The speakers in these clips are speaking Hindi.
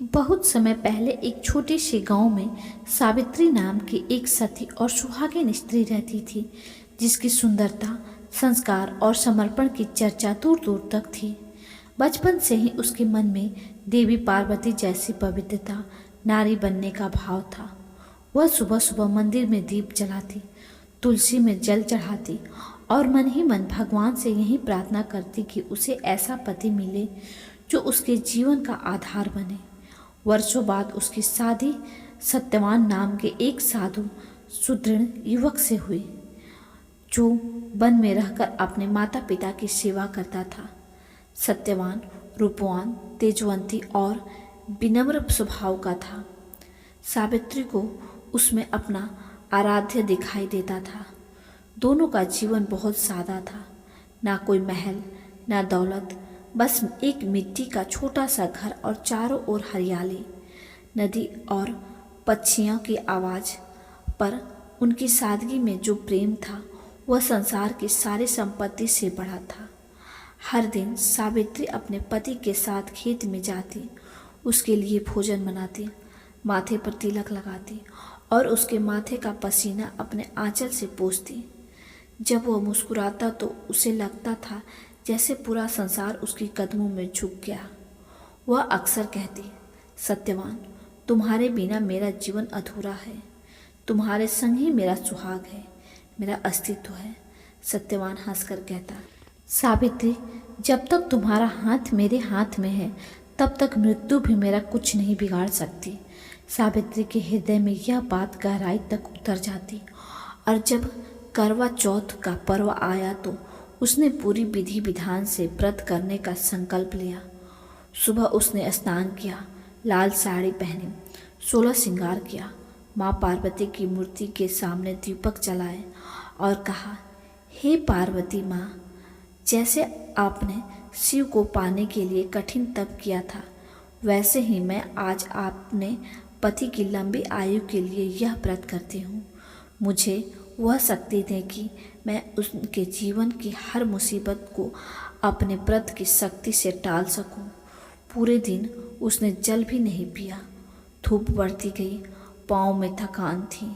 बहुत समय पहले एक छोटे से गांव में सावित्री नाम की एक सती और सुहागिन स्त्री रहती थी, जिसकी सुंदरता, संस्कार और समर्पण की चर्चा दूर दूर तक थी। बचपन से ही उसके मन में देवी पार्वती जैसी पवित्रता, नारी बनने का भाव था। वह सुबह सुबह मंदिर में दीप जलाती, तुलसी में जल चढ़ाती और मन ही मन भगवान से यही प्रार्थना करती कि उसे ऐसा पति मिले जो उसके जीवन का आधार बने। वर्षों बाद उसकी शादी सत्यवान नाम के एक साधु सुदृढ़ युवक से हुई, जो वन में रहकर अपने माता पिता की सेवा करता था। सत्यवान रूपवान, तेजवंती और विनम्र स्वभाव का था। सावित्री को उसमें अपना आराध्य दिखाई देता था। दोनों का जीवन बहुत सादा था, ना कोई महल, ना दौलत, बस एक मिट्टी का छोटा सा घर और चारों ओर हरियाली, नदी और पक्षियों की आवाज़। पर उनकी सादगी में जो प्रेम था वह संसार की सारी संपत्ति से बड़ा था। हर दिन सावित्री अपने पति के साथ खेत में जाती, उसके लिए भोजन बनाती, माथे पर तिलक लगाती और उसके माथे का पसीना अपने आंचल से पोंछती। जब वह मुस्कुराता तो उसे लगता था जैसे पूरा संसार उसके कदमों में झुक गया। वह अक्सर कहती, सत्यवान, तुम्हारे बिना मेरा जीवन अधूरा है, तुम्हारे संग ही मेरा सुहाग है, मेरा अस्तित्व है। सत्यवान हंसकर कहता, सावित्री, जब तक तुम्हारा हाथ मेरे हाथ में है तब तक मृत्यु भी मेरा कुछ नहीं बिगाड़ सकती। सावित्री के हृदय में यह बात गहराई तक उतर जाती और जब करवा चौथ का पर्व आया तो उसने पूरी विधि विधान से व्रत करने का संकल्प लिया। सुबह उसने स्नान किया, लाल साड़ी पहनी, 16 श्रृंगार किया, माँ पार्वती की मूर्ति के सामने दीपक जलाए और कहा, हे पार्वती माँ, जैसे आपने शिव को पाने के लिए कठिन तप किया था, वैसे ही मैं आज आपने पति की लंबी आयु के लिए यह व्रत करती हूँ। मुझे वह शक्ति दें कि मैं उनके जीवन की हर मुसीबत को अपने व्रत की शक्ति से टाल सकूं। पूरे दिन उसने जल भी नहीं पिया। धूप बढ़ती गई, पाँव में थकान थी,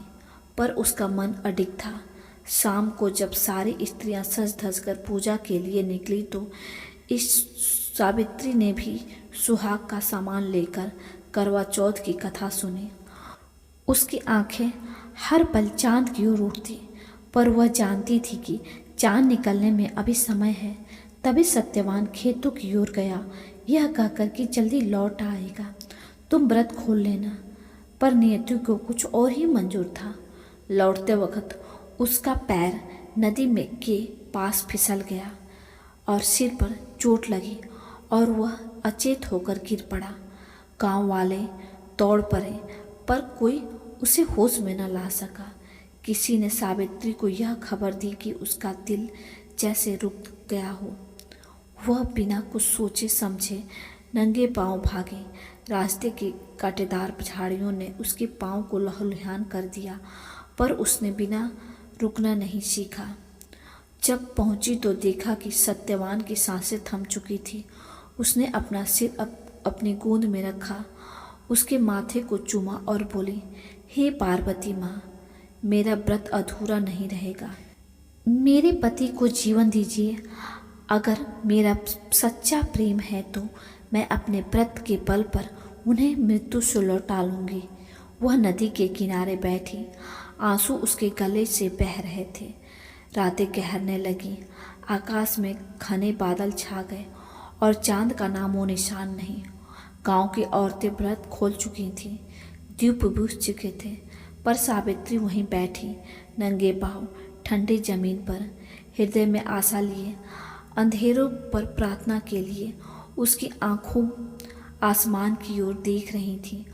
पर उसका मन अडिग था। शाम को जब सारी स्त्रियां सज धज कर पूजा के लिए निकली तो इस सावित्री ने भी सुहाग का सामान लेकर करवा चौथ की कथा सुनी। उसकी आंखें हर पल चांद की ओर उठती, पर वह जानती थी कि चांद निकलने में अभी समय है। तभी सत्यवान खेतों की ओर गया, यह कहकर कि जल्दी लौट आएगा, तुम व्रत खोल लेना। पर नियति को कुछ और ही मंजूर था। लौटते वक्त उसका पैर नदी में के पास फिसल गया और सिर पर चोट लगी और वह अचेत होकर गिर पड़ा। गांव वाले दौड़ पड़े, पर कोई उसे होश में न ला सका। किसी ने सावित्री को यह खबर दी कि उसका दिल जैसे रुक गया हो। वह बिना कुछ सोचे समझे नंगे पांव भागे। रास्ते की कांटेदार झाड़ियों ने उसके पांव को लहूलुहान कर दिया, पर उसने बिना रुकना नहीं सीखा। जब पहुंची तो देखा कि सत्यवान की सांसें थम चुकी थी। उसने अपना सिर अपनी गोद में रखा, उसके माथे को चूमा और बोली, हे पार्वती माँ, मेरा व्रत अधूरा नहीं रहेगा। मेरे पति को जीवन दीजिए। अगर मेरा सच्चा प्रेम है तो मैं अपने व्रत के बल पर उन्हें मृत्यु से लौटा लूँगी। वह नदी के किनारे बैठी, आंसू उसके गले से बह रहे थे। रातें गहरने लगी, आकाश में घने बादल छा गए और चांद का नामो निशान नहीं। गांव की औरतें व्रत खोल चुकी थीं, दीप बुझ चुके थे, पर सावित्री वहीं बैठी, नंगे पांव, ठंडी जमीन पर, हृदय में आशा लिए, अंधेरों पर प्रार्थना के लिए। उसकी आंखों आसमान की ओर देख रही थीं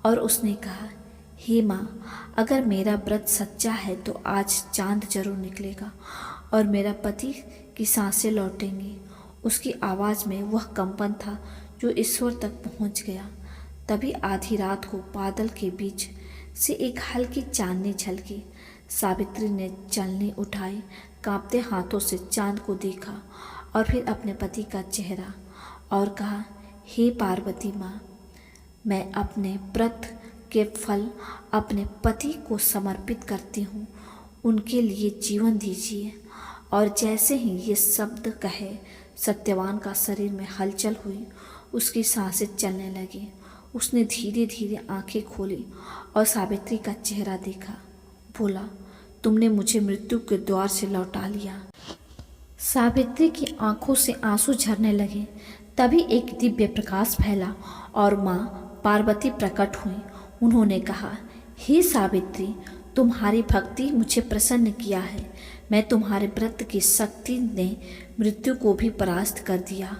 और उसने कहा, हे माँ, अगर मेरा व्रत सच्चा है तो आज चांद जरूर निकलेगा और मेरा पति की सांसें लौटेंगी। उसकी आवाज़ में वह कंपन था जो ईश्वर तक पहुँच गया। तभी आधी रात को बादल के बीच से एक हल्की चांदनी झलकी। सावित्री ने चलनी उठाई, कांपते हाथों से चांद को देखा और फिर अपने पति का चेहरा और कहा, हे पार्वती माँ, मैं अपने व्रत के फल अपने पति को समर्पित करती हूँ, उनके लिए जीवन दीजिए। और जैसे ही ये शब्द कहे, सत्यवान का शरीर में हलचल हुई, उसकी सांसें चलने लगी। उसने धीरे धीरे आंखें खोली और सावित्री का चेहरा देखा। बोला, तुमने मुझे मृत्यु के द्वार से लौटा लिया। सावित्री की आंखों से आंसू झरने लगे। तभी एक दिव्य प्रकाश फैला और माँ पार्वती प्रकट हुई। उन्होंने कहा, हे सावित्री, तुम्हारी भक्ति मुझे प्रसन्न किया है। मैं तुम्हारे व्रत की शक्ति ने मृत्यु को भी परास्त कर दिया।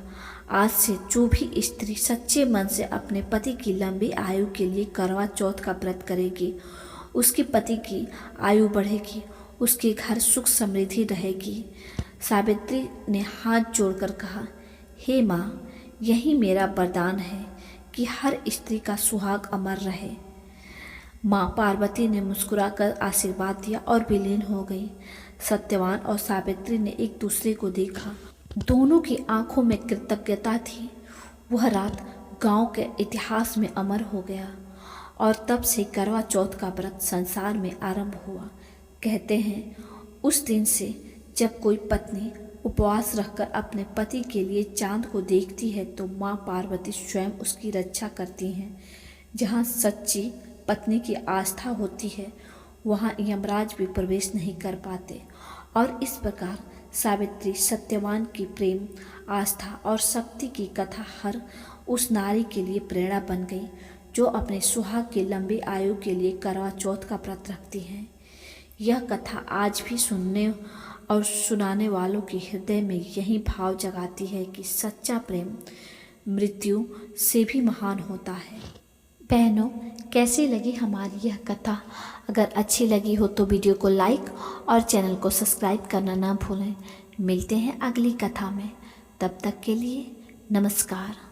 आज से जो भी स्त्री सच्चे मन से अपने पति की लंबी आयु के लिए करवा चौथ का व्रत करेगी, उसके पति की आयु बढ़ेगी, उसके घर सुख समृद्धि रहेगी। सावित्री ने हाथ जोड़कर कहा, हे माँ, यही मेरा वरदान है कि हर स्त्री का सुहाग अमर रहे। माँ पार्वती ने मुस्कुराकर आशीर्वाद दिया और विलीन हो गई। सत्यवान और सावित्री ने एक दूसरे को देखा। दोनों की आंखों में कृतज्ञता थी। वह रात गांव के इतिहास में अमर हो गया और तब से करवा चौथ का व्रत संसार में आरंभ हुआ। कहते हैं, उस दिन से जब कोई पत्नी उपवास रखकर अपने पति के लिए चांद को देखती है तो माँ पार्वती स्वयं उसकी रक्षा करती हैं। जहाँ सच्ची पत्नी की आस्था होती है, वहाँ यमराज भी प्रवेश नहीं कर पाते। और इस प्रकार सावित्री सत्यवान की प्रेम, आस्था और शक्ति की कथा हर उस नारी के लिए प्रेरणा बन गई जो अपने सुहाग की लंबी आयु के लिए करवा चौथ का व्रत रखती हैं। यह कथा आज भी सुनने और सुनाने वालों के हृदय में यही भाव जगाती है कि सच्चा प्रेम मृत्यु से भी महान होता है। बहनों, कैसी लगी हमारी यह कथा? अगर अच्छी लगी हो तो वीडियो को लाइक और चैनल को सब्सक्राइब करना ना भूलें। मिलते हैं अगली कथा में, तब तक के लिए नमस्कार।